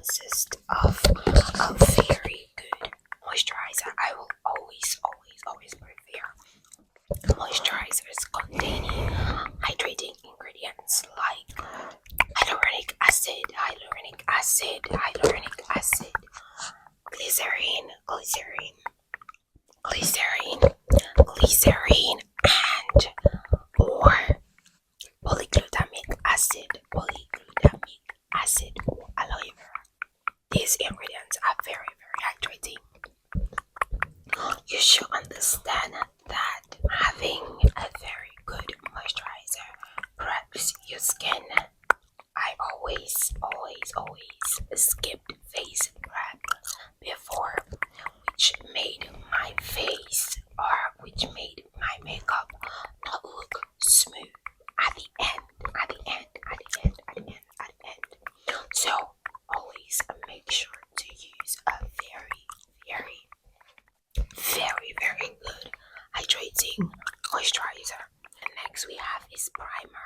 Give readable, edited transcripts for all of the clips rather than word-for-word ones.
consists of a very good moisturizer. I will always prefer moisturizers containing hydrating ingredients like hyaluronic acid, glycerine, and or polyglutamic acid, or aloe vera. These ingredients are very hydrating. You should understand that having a very good moisturizer preps your skin. I always skipped face prep before, which made my face or which made my makeup not look smooth at the end. So always make sure to use a very good hydrating moisturizer. And next we have is primer.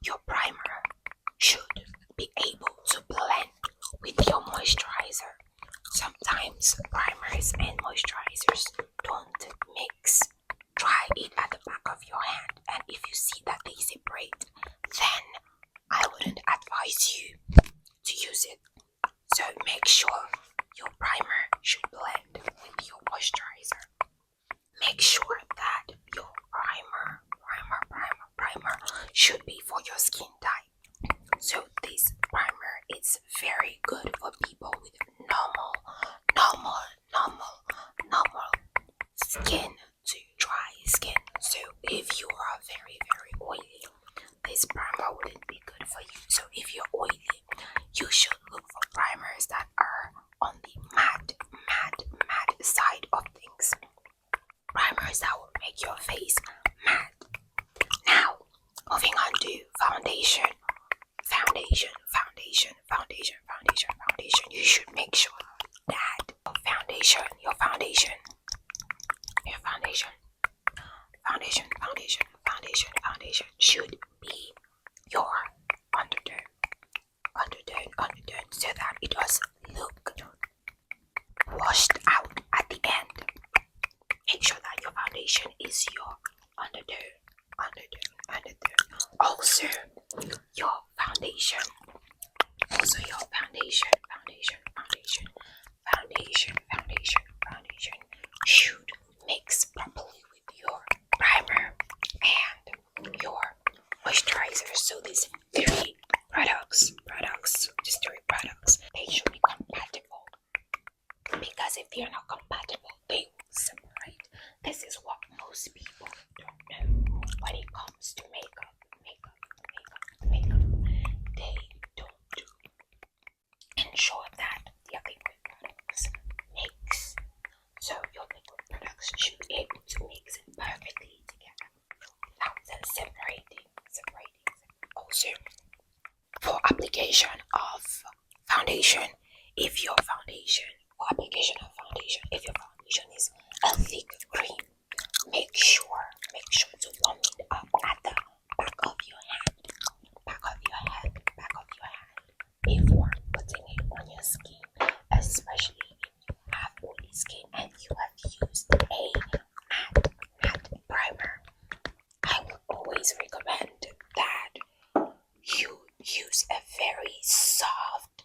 Your primer should be able to blend with your moisturizer. Sometimes primers and moisturizers don't mix. Try it at the back of your hand, and if you see that they separate, then I wouldn't advise you to use it. So make sure your primer should blend with your moisturizer. Make sure that your primer should be for your skin type. So this primer is very good for people with normal skin to dry skin. So if you are very oily, this primer wouldn't be good for you. So if you're oily, you should look for primers that are on the matte side of things. Primers that will make your face matte. Now, moving on to foundation. You should make sure that your foundation should be your undertone, so that it doesn't look washed out at the end. Make sure that your foundation is your undertone. Also, your foundation should mix properly with your primer and your moisturizer. So these three products, they should be compatible, because if they are not compatible, they will separate. This is what most people don't know when it comes to makeup. They don't ensure that their liquid products mix. So your liquid products should be able to mix perfectly together without them separating. Also, for application of foundation, if your foundation is a thick cream, make sure to warm it up at the back of your hand before putting it on your skin, especially if you have oily skin and you have used a matte primer. I will always recommend that you use a very soft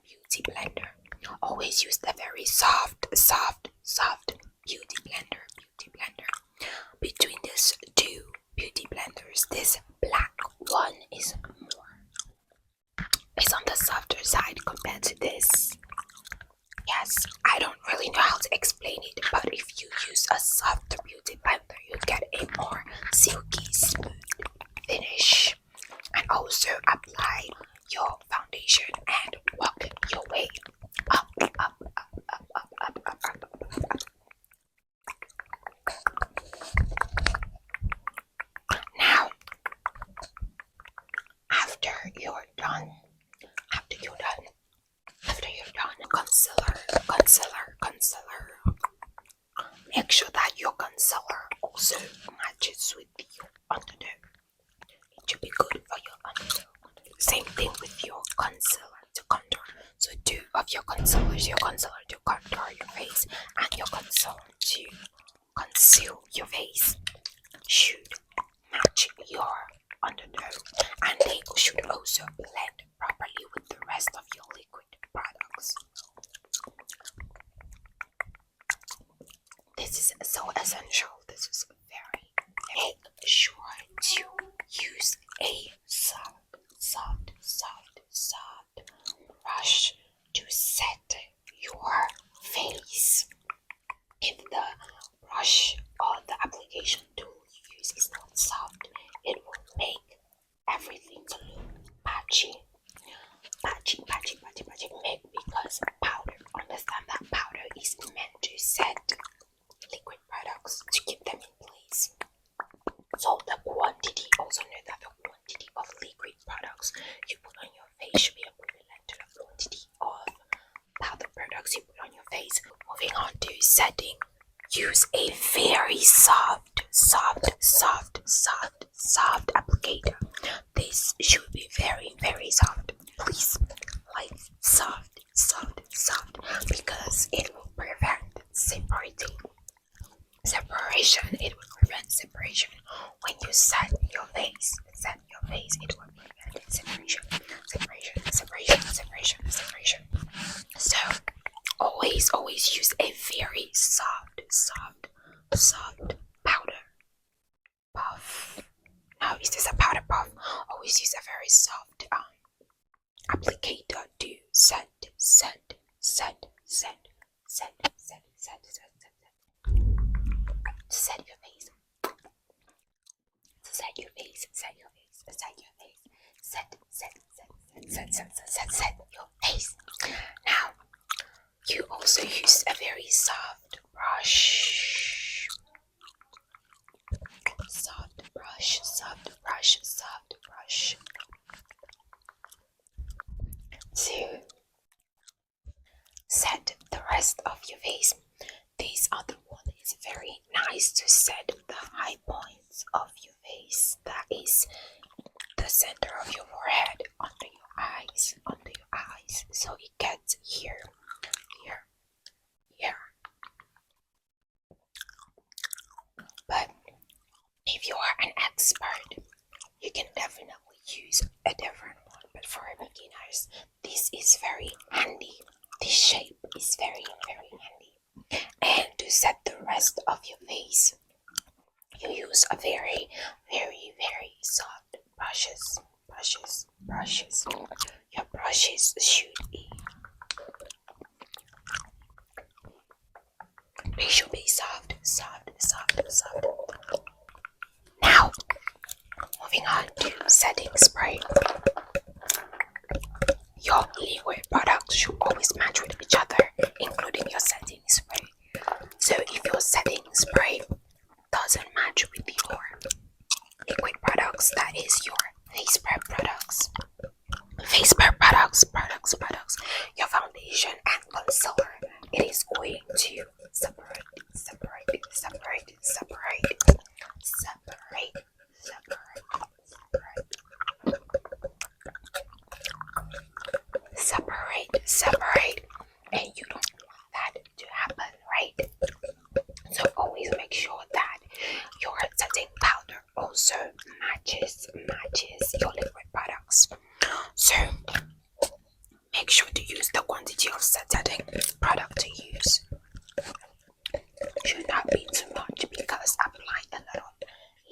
beauty blender. Always use the very soft beauty blender. Between these two beauty blenders, this black one is on the softer side compared to this. Yes, I don't really know how to explain it, but if you use a softer beauty blender, you get a more silky smooth finish. And also apply your foundation and work your way up. Now, after you're done, concealer. Make sure that your concealer also matches with your undertone. of your concealers, your concealer to contour your face and your concealer to conceal your face should match your undertone, and they should also blend properly with the rest of your liquid products. This is so essential. This is very, make sure to use a soft brush to set your face. If the brush or the application tool you use is not soft, it will make everything to look patchy. Because powder, understand that powder is meant to set liquid products to keep them in place. So the quantity, also know that the quantity of liquid products you put on your face should be equivalent to the quantity of powder products you put on your face. Moving on to setting, use a very soft applicator. This should be very soft. Please, like soft, because it will prevent separation. It will prevent separation when you set your face. It will prevent separation. So always use a very soft powder puff. Now, is this a powder puff? Always use a very soft applicator to set your face. Set your face. Now, you also use a very soft brush. To set the rest of your face. These are the one is very nice to set the high points of your face. That is the center of your forehead, under your eyes. So it gets here. But if you are an expert, you can definitely use a different one. But for beginners, this is very handy. This shape is very handy. And to set the rest of your face, you use a very soft brushes. Your brushes should be, they should be soft. Now, moving on to setting spray. Your liquid products should always match with each other, including your setting spray. So if your setting spray doesn't match with your liquid products, that is your face prep products, your foundation and concealer, it is going to separate. And you don't want that to happen, right? So always make sure that your setting powder also matches your liquid products. So make sure to use the quantity of setting product to use. Should not be too much, because applying a lot of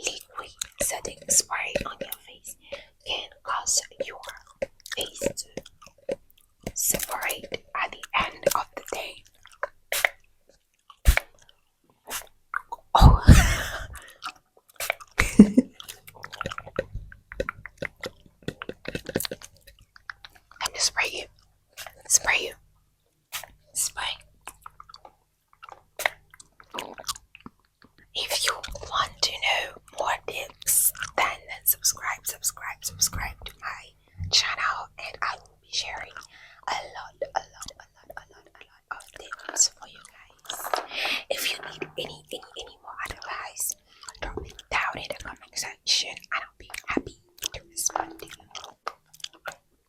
liquid setting spray on your face can cause your face to separate at the end of the day. Oh. Let me spray you. If you want to know more tips, then subscribe.